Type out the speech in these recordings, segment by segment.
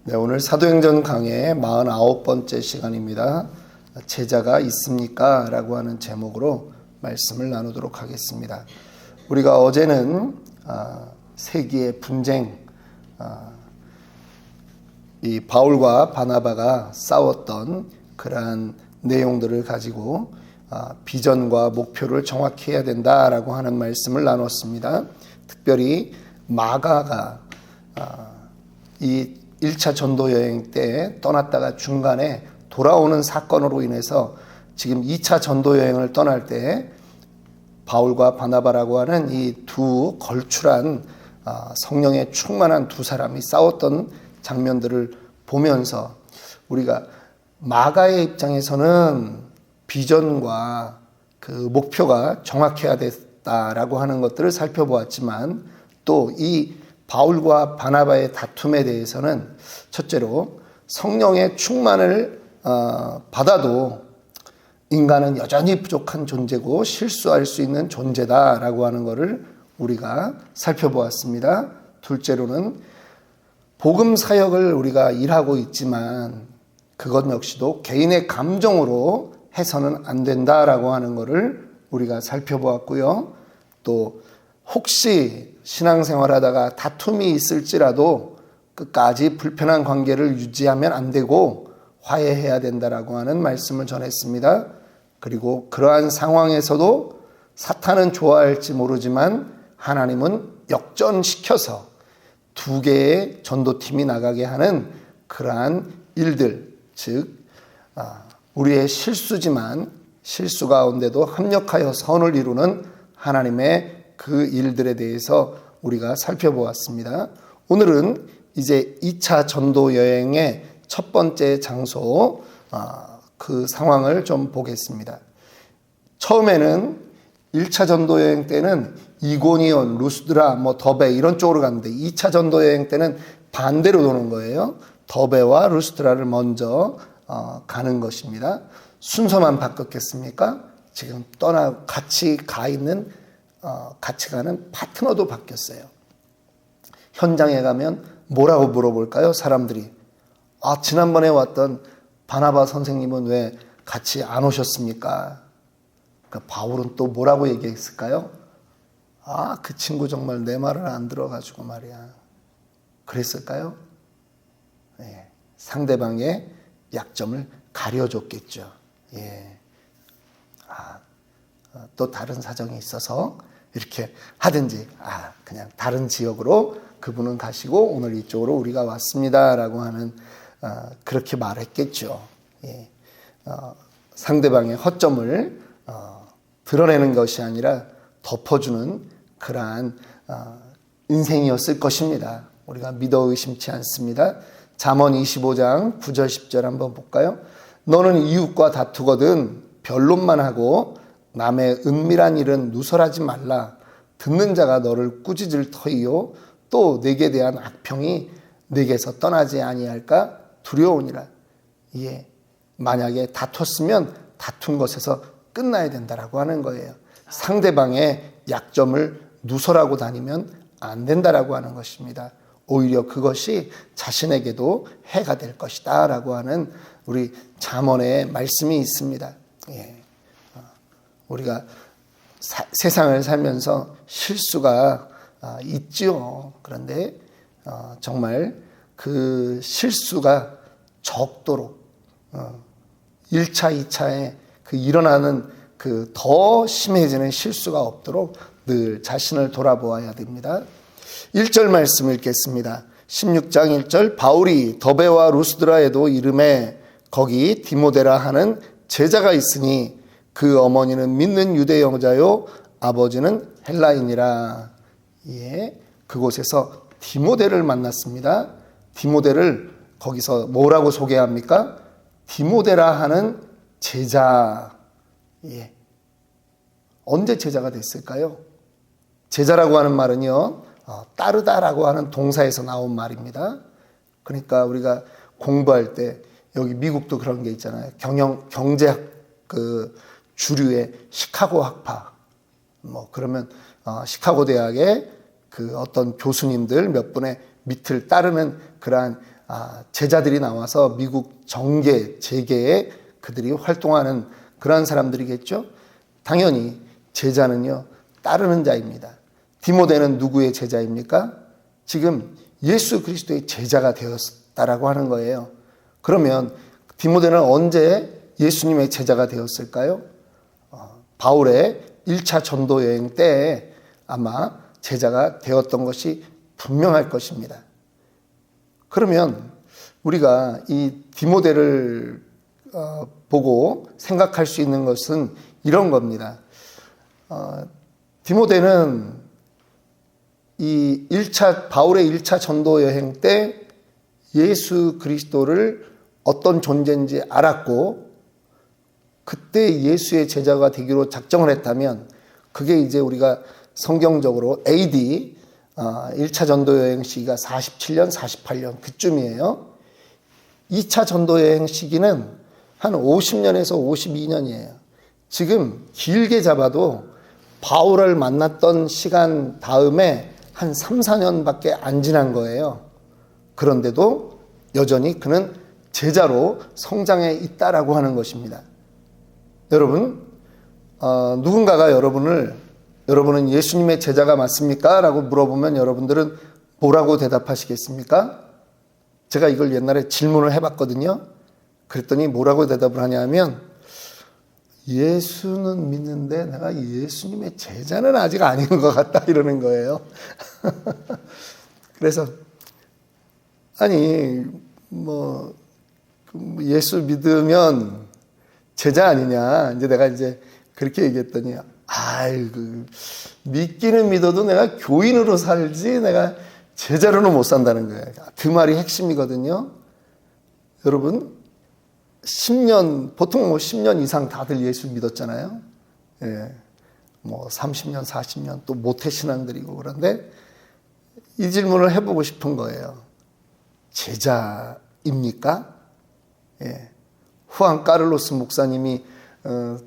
네, 오늘 사도행전 강의 49번째 시간입니다. 제자가 있습니까? 라고 하는 제목으로 말씀을 나누도록 하겠습니다. 우리가 어제는 세기의 분쟁, 이 바울과 바나바가 싸웠던 그러한 내용들을 가지고 비전과 목표를 정확히 해야 된다라고 하는 말씀을 나눴습니다. 특별히 마가가 이 1차 전도 여행 때 떠났다가 중간에 돌아오는 사건으로 인해서 지금 2차 전도 여행을 떠날 때 바울과 바나바라고 하는 이 두 걸출한 성령에 충만한 두 사람이 싸웠던 장면들을 보면서 우리가 마가의 입장에서는 비전과 그 목표가 정확해야 됐다라고 하는 것들을 살펴보았지만 또 이 바울과 바나바의 다툼에 대해서는 첫째로 성령의 충만을 받아도 인간은 여전히 부족한 존재고 실수할 수 있는 존재다라고 하는 것을 우리가 살펴보았습니다. 둘째로는 복음 사역을 우리가 일하고 있지만 그것 역시도 개인의 감정으로 해서는 안 된다라고 하는 것을 우리가 살펴보았고요. 또 혹시 신앙생활하다가 다툼이 있을지라도 끝까지 불편한 관계를 유지하면 안 되고 화해해야 된다라고 하는 말씀을 전했습니다. 그리고 그러한 상황에서도 사탄은 좋아할지 모르지만 하나님은 역전시켜서 두 개의 전도팀이 나가게 하는 그러한 일들, 즉 우리의 실수지만 실수 가운데도 합력하여 선을 이루는 하나님의 그 일들에 대해서 우리가 살펴보았습니다. 오늘은 이제 2차 전도 여행의 첫 번째 장소, 그 상황을 좀 보겠습니다. 처음에는 1차 전도 여행 때는 이고니온, 루스드라, 더베 이런 쪽으로 갔는데 2차 전도 여행 때는 반대로 도는 거예요. 더베와 루스드라를 먼저 가는 것입니다. 순서만 바뀌었겠습니까? 지금 같이 가는 파트너도 바뀌었어요. 현장에 가면 뭐라고 물어볼까요? 사람들이 지난번에 왔던 바나바 선생님은 왜 같이 안 오셨습니까? 그러니까 바울은 또 뭐라고 얘기했을까요? 그 친구 정말 내 말을 안 들어가지고 말이야. 그랬을까요? 네, 상대방의 약점을 가려줬겠죠. 예. 또 다른 사정이 있어서 이렇게 하든지 그냥 다른 지역으로 그분은 가시고 오늘 이쪽으로 우리가 왔습니다라고 하는 그렇게 말했겠죠. 예. 상대방의 허점을 드러내는 것이 아니라 덮어주는 그러한 인생이었을 것입니다. 우리가 믿어 의심치 않습니다. 잠언 25장 9절 10절 한번 볼까요? 너는 이웃과 다투거든 변론만 하고 남의 은밀한 일은 누설하지 말라. 듣는 자가 너를 꾸짖을 터이요 또 내게 대한 악평이 내게서 떠나지 아니할까 두려우니라. 예, 만약에 다퉜으면 다툰 것에서 끝나야 된다라고 하는 거예요. 상대방의 약점을 누설하고 다니면 안 된다라고 하는 것입니다. 오히려 그것이 자신에게도 해가 될 것이다 라고 하는 우리 잠언의 말씀이 있습니다. 예. 우리가 세상을 살면서 실수가 있지요. 그런데 정말 그 실수가 적도록 1차, 2차에 그 일어나는 그 더 심해지는 실수가 없도록 늘 자신을 돌아보아야 됩니다. 1절 말씀 읽겠습니다. 16장 1절 바울이 더베와 루스드라에도 이름에 거기 디모데라 하는 제자가 있으니 그 어머니는 믿는 유대 여자요 아버지는 헬라인이라. 예, 그곳에서 디모데를 만났습니다. 디모데를 거기서 뭐라고 소개합니까? 디모데라 하는 제자. 예. 언제 제자가 됐을까요? 제자라고 하는 말은요, 따르다라고 하는 동사에서 나온 말입니다. 그러니까 우리가 공부할 때 여기 미국도 그런 게 있잖아요. 경제학 주류의 시카고 학파. 그러면 시카고 대학의 그 어떤 교수님들 몇 분의 밑을 따르는 그러한 제자들이 나와서 미국 정계, 재계에 그들이 활동하는 그러한 사람들이겠죠. 당연히 제자는요, 따르는 자입니다. 디모데는 누구의 제자입니까? 지금 예수 그리스도의 제자가 되었다라고 하는 거예요. 그러면 디모데는 언제 예수님의 제자가 되었을까요? 바울의 1차 전도 여행 때 아마 제자가 되었던 것이 분명할 것입니다. 그러면 우리가 이 디모데를 보고 생각할 수 있는 것은 이런 겁니다. 디모데는 이 바울의 1차 전도 여행 때 예수 그리스도를 어떤 존재인지 알았고, 그때 예수의 제자가 되기로 작정을 했다면, 그게 이제 우리가 성경적으로 AD 1차 전도 여행 시기가 47년, 48년 그쯤이에요. 2차 전도 여행 시기는 한 50년에서 52년이에요. 지금 길게 잡아도 바울을 만났던 시간 다음에 한 3, 4년밖에 안 지난 거예요. 그런데도 여전히 그는 제자로 성장해 있다라고 하는 것입니다. 여러분, 누군가가 여러분은 예수님의 제자가 맞습니까? 라고 물어보면 여러분들은 뭐라고 대답하시겠습니까? 제가 이걸 옛날에 질문을 해봤거든요. 그랬더니 뭐라고 대답을 하냐면, 예수는 믿는데 내가 예수님의 제자는 아직 아닌 것 같다 이러는 거예요. 그래서 아니 예수 믿으면 제자 아니냐, 이제 내가 그렇게 얘기했더니, 아이고, 믿기는 믿어도 내가 교인으로 살지 내가 제자로는 못 산다는 거예요. 그 말이 핵심이거든요. 여러분, 10년, 보통 10년 이상 다들 예수 믿었잖아요. 예. 30년, 40년 또 모태신앙들이고, 그런데 이 질문을 해보고 싶은 거예요. 제자입니까? 예. 후안 까를로스 목사님이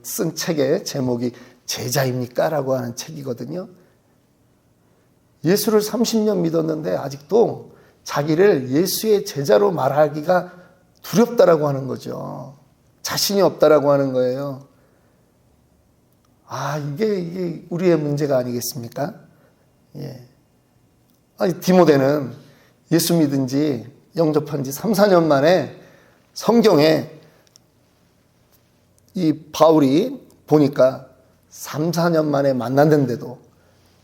쓴 책의 제목이 제자입니까? 라고 하는 책이거든요. 예수를 30년 믿었는데 아직도 자기를 예수의 제자로 말하기가 두렵다라고 하는 거죠. 자신이 없다라고 하는 거예요. 이게 우리의 문제가 아니겠습니까? 예. 디모데는 예수 믿은 지, 영접한 지 3, 4년 만에 성경에 이 바울이 보니까 3, 4년 만에 만났는데도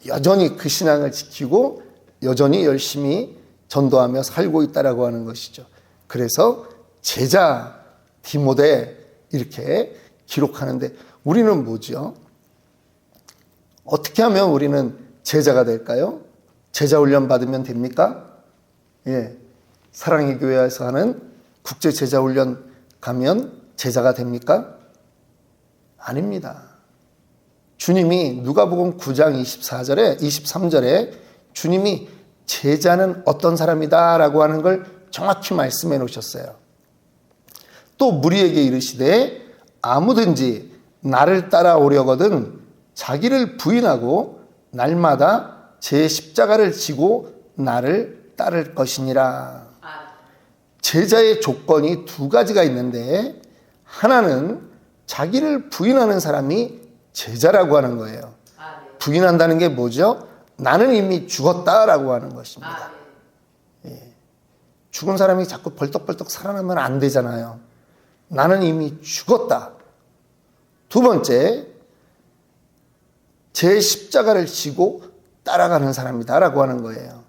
여전히 그 신앙을 지키고 여전히 열심히 전도하며 살고 있다라고 하는 것이죠. 그래서 제자 디모데 이렇게 기록하는데, 우리는 뭐죠? 어떻게 하면 우리는 제자가 될까요? 제자 훈련 받으면 됩니까? 예. 사랑의 교회에서 하는 국제 제자 훈련 가면 제자가 됩니까? 아닙니다. 주님이 누가복음 9장 23절에 주님이 제자는 어떤 사람이다 라고 하는 걸 정확히 말씀해 놓으셨어요. 또 무리에게 이르시되 아무든지 나를 따라오려거든 자기를 부인하고 날마다 제 십자가를 지고 나를 따를 것이니라. 제자의 조건이 두 가지가 있는데, 하나는 자기를 부인하는 사람이 제자라고 하는 거예요. 부인한다는 게 뭐죠? 나는 이미 죽었다라고 하는 것입니다. 예. 죽은 사람이 자꾸 벌떡벌떡 살아나면 안 되잖아요. 나는 이미 죽었다. 두 번째, 제 십자가를 지고 따라가는 사람이다라고 하는 거예요.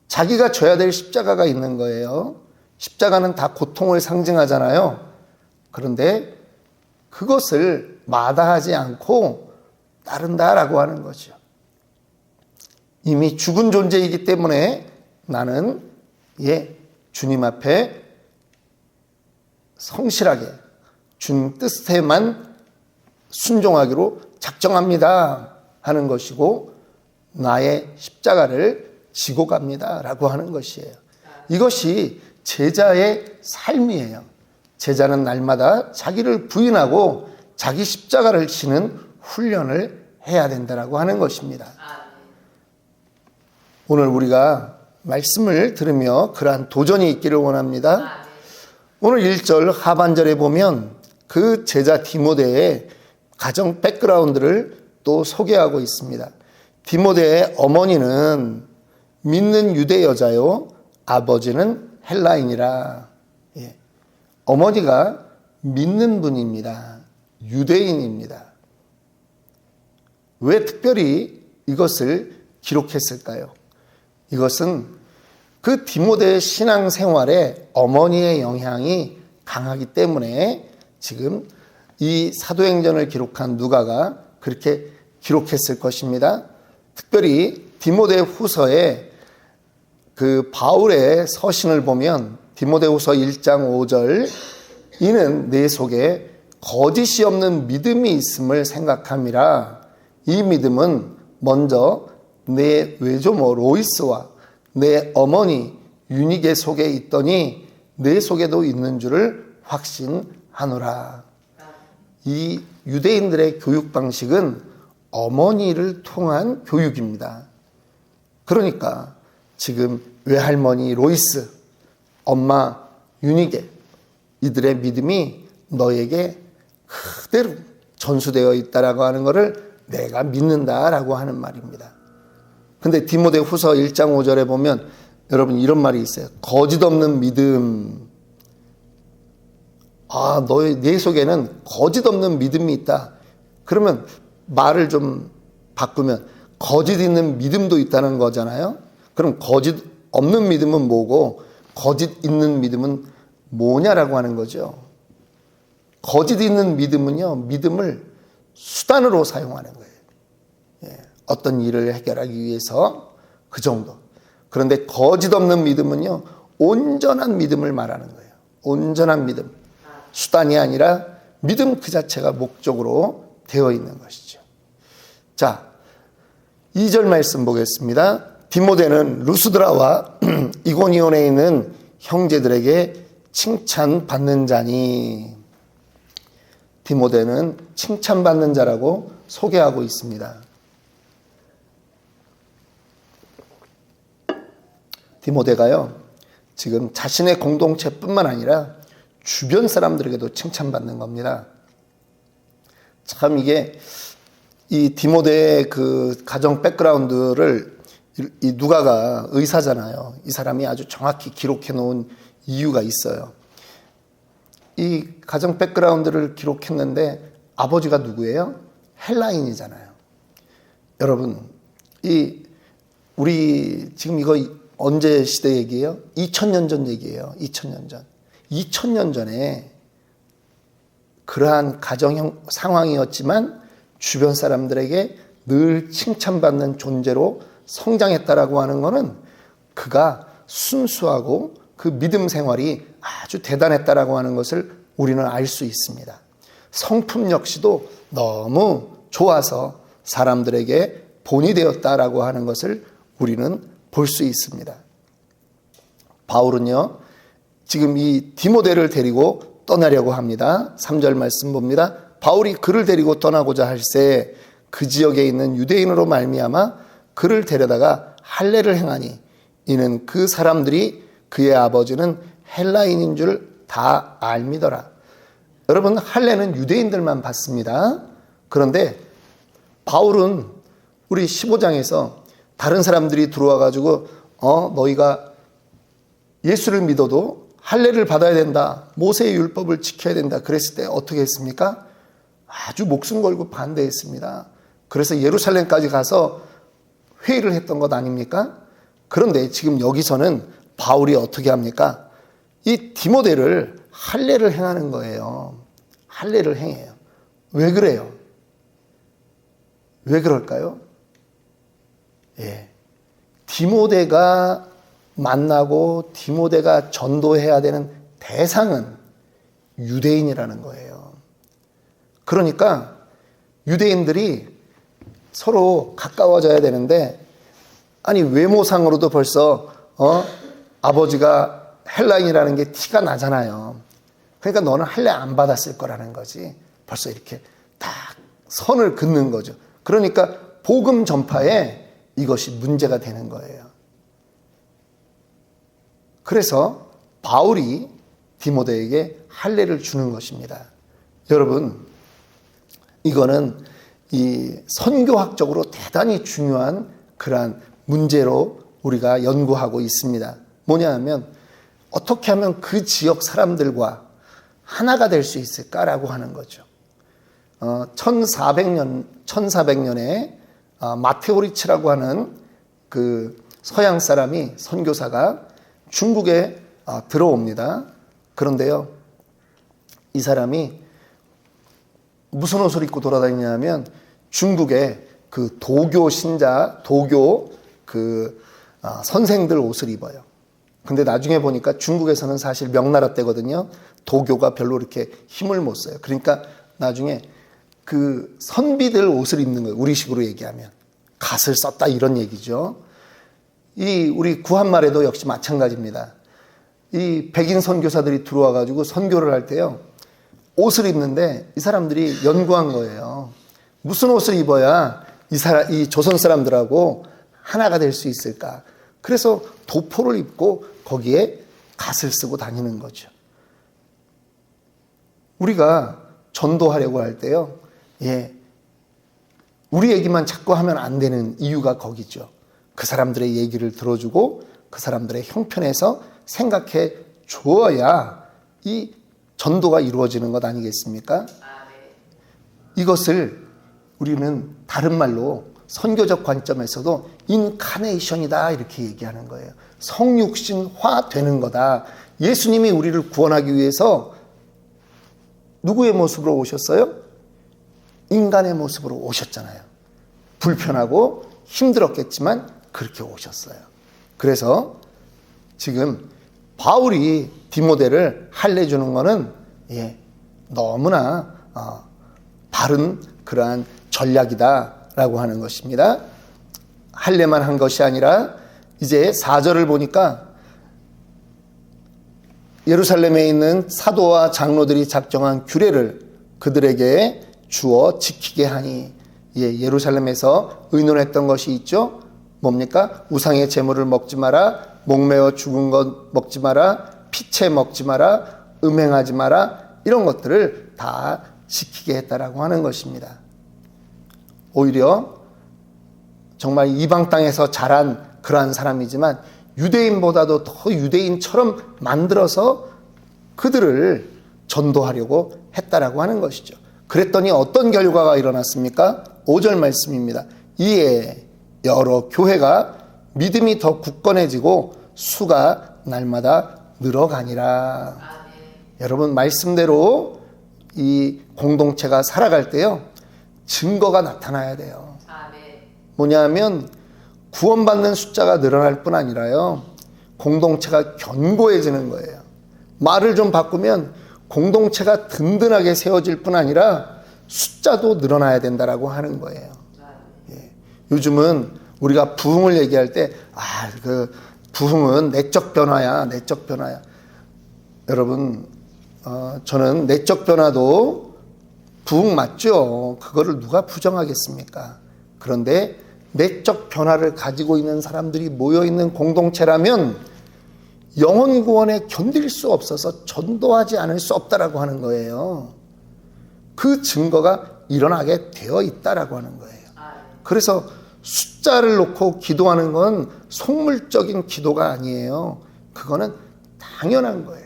자기가 져야 될 십자가가 있는 거예요. 십자가는 다 고통을 상징하잖아요. 그런데 그것을 마다하지 않고 따른다라고 하는 거죠. 이미 죽은 존재이기 때문에 나는 주님 앞에 성실하게 주님 뜻에만 순종하기로 작정합니다 하는 것이고, 나의 십자가를 지고 갑니다 라고 하는 것이에요. 이것이 제자의 삶이에요. 제자는 날마다 자기를 부인하고 자기 십자가를 지는 훈련을 해야 된다라고 하는 것입니다. 오늘 우리가 말씀을 들으며 그러한 도전이 있기를 원합니다. 오늘 1절 하반절에 보면 그 제자 디모데의 가정 백그라운드를 또 소개하고 있습니다. 디모데의 어머니는 믿는 유대 여자요, 아버지는 헬라인이라. 예. 어머니가 믿는 분입니다. 유대인입니다. 왜 특별히 이것을 기록했을까요? 이것은 그 디모데의 신앙생활에 어머니의 영향이 강하기 때문에 지금 이 사도행전을 기록한 누가가 그렇게 기록했을 것입니다. 특별히 디모데 후서에 그 바울의 서신을 보면 디모데 후서 1장 5절, 이는 내 속에 거짓이 없는 믿음이 있음을 생각함이라. 이 믿음은 먼저 내 외조모 로이스와 내 어머니 유니게 속에 있더니 내 속에도 있는 줄을 확신하노라. 이 유대인들의 교육 방식은 어머니를 통한 교육입니다. 그러니까 지금 외할머니 로이스, 엄마 유니게, 이들의 믿음이 너에게 그대로 전수되어 있다라고 하는 것을 내가 믿는다라고 하는 말입니다. 근데 디모데 후서 1장 5절에 보면 여러분 이런 말이 있어요. 거짓 없는 믿음. 내 속에는 거짓 없는 믿음이 있다. 그러면 말을 좀 바꾸면 거짓 있는 믿음도 있다는 거잖아요. 그럼 거짓 없는 믿음은 뭐고 거짓 있는 믿음은 뭐냐라고 하는 거죠. 거짓 있는 믿음은요, 믿음을 수단으로 사용하는 거예요. 예, 어떤 일을 해결하기 위해서 그 정도. 그런데 거짓 없는 믿음은요, 온전한 믿음을 말하는 거예요. 온전한 믿음. 수단이 아니라 믿음 그 자체가 목적으로 되어 있는 것이죠. 자, 2절 말씀 보겠습니다. 디모데는 루스드라와 이고니온에 있는 형제들에게 칭찬받는 자니. 디모데는 칭찬받는 자라고 소개하고 있습니다. 디모데가요, 지금 자신의 공동체뿐만 아니라 주변 사람들에게도 칭찬받는 겁니다. 참 이게 이 디모데의 그 가정 백그라운드를 이 누가가 의사잖아요. 이 사람이 아주 정확히 기록해 놓은 이유가 있어요. 이 가정 백그라운드를 기록했는데 아버지가 누구예요? 헬라인이잖아요. 여러분, 우리 지금 이거 언제 시대 얘기예요? 2000년 전 얘기예요. 2000년 전. 2000년 전에 그러한 가정 상황이었지만 주변 사람들에게 늘 칭찬받는 존재로 성장했다라고 하는 것은 그가 순수하고 그 믿음 생활이 아주 대단했다라고 하는 것을 우리는 알 수 있습니다. 성품 역시도 너무 좋아서 사람들에게 본이 되었다라고 하는 것을 우리는 볼 수 있습니다. 바울은요, 지금 이 디모데를 데리고 떠나려고 합니다. 3절 말씀 봅니다. 바울이 그를 데리고 떠나고자 할새 그 지역에 있는 유대인으로 말미암아 그를 데려다가 할례를 행하니 이는 그 사람들이 그의 아버지는 헬라인인 줄 다 알미더라. 여러분, 할례는 유대인들만 받습니다. 그런데 바울은 우리 15장에서 다른 사람들이 들어와 가지고 너희가 예수를 믿어도 할례를 받아야 된다. 모세의 율법을 지켜야 된다. 그랬을 때 어떻게 했습니까? 아주 목숨 걸고 반대했습니다. 그래서 예루살렘까지 가서 회의를 했던 것 아닙니까? 그런데 지금 여기서는 바울이 어떻게 합니까? 이 디모데를 할례를 행하는 거예요. 할례를 행해요. 왜 그래요? 왜 그럴까요? 예. 디모데가 만나고 디모데가 전도해야 되는 대상은 유대인이라는 거예요. 그러니까 유대인들이 서로 가까워져야 되는데, 아니 외모상으로도 벌써 아버지가 헬라인이라는 게 티가 나잖아요. 그러니까 너는 할례 안 받았을 거라는 거지. 벌써 이렇게 딱 선을 긋는 거죠. 그러니까 복음 전파에 이것이 문제가 되는 거예요. 그래서 바울이 디모데에게 할례를 주는 것입니다. 여러분, 이거는 이 선교학적으로 대단히 중요한 그러한 문제로 우리가 연구하고 있습니다. 뭐냐 하면 어떻게 하면 그 지역 사람들과 하나가 될 수 있을까라고 하는 거죠. 1400년에 마테오리치라고 하는 그 서양 사람이 선교사가 중국에 들어옵니다. 그런데요, 이 사람이 무슨 옷을 입고 돌아다니냐면 중국의 그 도교 신자, 도교 그 선생들 옷을 입어요. 근데 나중에 보니까 중국에서는 사실 명나라 때거든요. 도교가 별로 이렇게 힘을 못 써요. 그러니까 나중에 그 선비들 옷을 입는 거예요. 우리식으로 얘기하면. 갓을 썼다 이런 얘기죠. 우리 구한말에도 역시 마찬가지입니다. 이 백인 선교사들이 들어와 가지고 선교를 할 때요, 옷을 입는데 이 사람들이 연구한 거예요. 무슨 옷을 입어야 이 조선 사람들하고 하나가 될 수 있을까? 그래서 도포를 입고 거기에 갓을 쓰고 다니는 거죠. 우리가 전도하려고 할 때요, 우리 얘기만 자꾸 하면 안 되는 이유가 거기죠. 그 사람들의 얘기를 들어주고 그 사람들의 형편에서 생각해 주어야 이 전도가 이루어지는 것 아니겠습니까? 이것을 우리는 다른 말로 선교적 관점에서도 인카네이션이다 이렇게 얘기하는 거예요. 성육신화 되는 거다. 예수님이 우리를 구원하기 위해서 누구의 모습으로 오셨어요? 인간의 모습으로 오셨잖아요. 불편하고 힘들었겠지만 그렇게 오셨어요. 그래서 지금 바울이 디모데를 할례 주는 거는 너무나 바른 그러한 전략이다라고 하는 것입니다. 할례만 한 것이 아니라 이제 4절을 보니까 예루살렘에 있는 사도와 장로들이 작정한 규례를 그들에게 주어 지키게 하니, 예루살렘에서 의논했던 것이 있죠. 뭡니까? 우상의 제물을 먹지 마라, 목매어 죽은 것 먹지 마라, 피채 먹지 마라, 음행하지 마라, 이런 것들을 다 지키게 했다라고 하는 것입니다. 오히려 정말 이방 땅에서 자란 그러한 사람이지만 유대인보다도 더 유대인처럼 만들어서 그들을 전도하려고 했다라고 하는 것이죠. 그랬더니 어떤 결과가 일어났습니까? 5절 말씀입니다. 이에 여러 교회가 믿음이 더 굳건해지고 수가 날마다 늘어가니라. 여러분, 말씀대로 이 공동체가 살아갈 때요, 증거가 나타나야 돼요. 뭐냐 하면 구원받는 숫자가 늘어날 뿐 아니라요, 공동체가 견고해지는 거예요. 말을 좀 바꾸면 공동체가 든든하게 세워질 뿐 아니라 숫자도 늘어나야 된다라고 하는 거예요. 요즘은 우리가 부흥을 얘기할 때 그 부흥은 내적 변화야, 내적 변화야. 여러분, 저는 내적 변화도 부흥 맞죠. 그거를 누가 부정하겠습니까? 그런데 내적 변화를 가지고 있는 사람들이 모여있는 공동체라면 영혼 구원에 견딜 수 없어서 전도하지 않을 수 없다라고 하는 거예요. 그 증거가 일어나게 되어 있다라고 하는 거예요. 그래서 숫자를 놓고 기도하는 건 속물적인 기도가 아니에요. 그거는 당연한 거예요.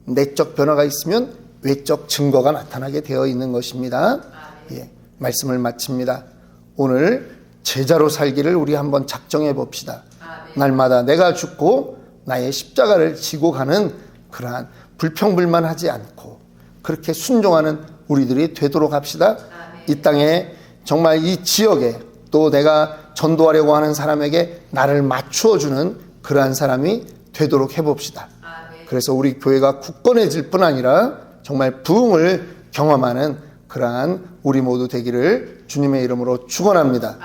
내적 변화가 있으면 외적 증거가 나타나게 되어 있는 것입니다. 말씀을 마칩니다. 오늘 제자로 살기를 우리 한번 작정해 봅시다. 날마다 내가 죽고 나의 십자가를 지고 가는 그러한 불평불만하지 않고 그렇게 순종하는 우리들이 되도록 합시다. 이 땅에 정말 이 지역에 또 내가 전도하려고 하는 사람에게 나를 맞추어주는 그러한 사람이 되도록 해봅시다. 그래서 우리 교회가 굳건해질 뿐 아니라 정말 부흥을 경험하는 그러한 우리 모두 되기를 주님의 이름으로 축원합니다.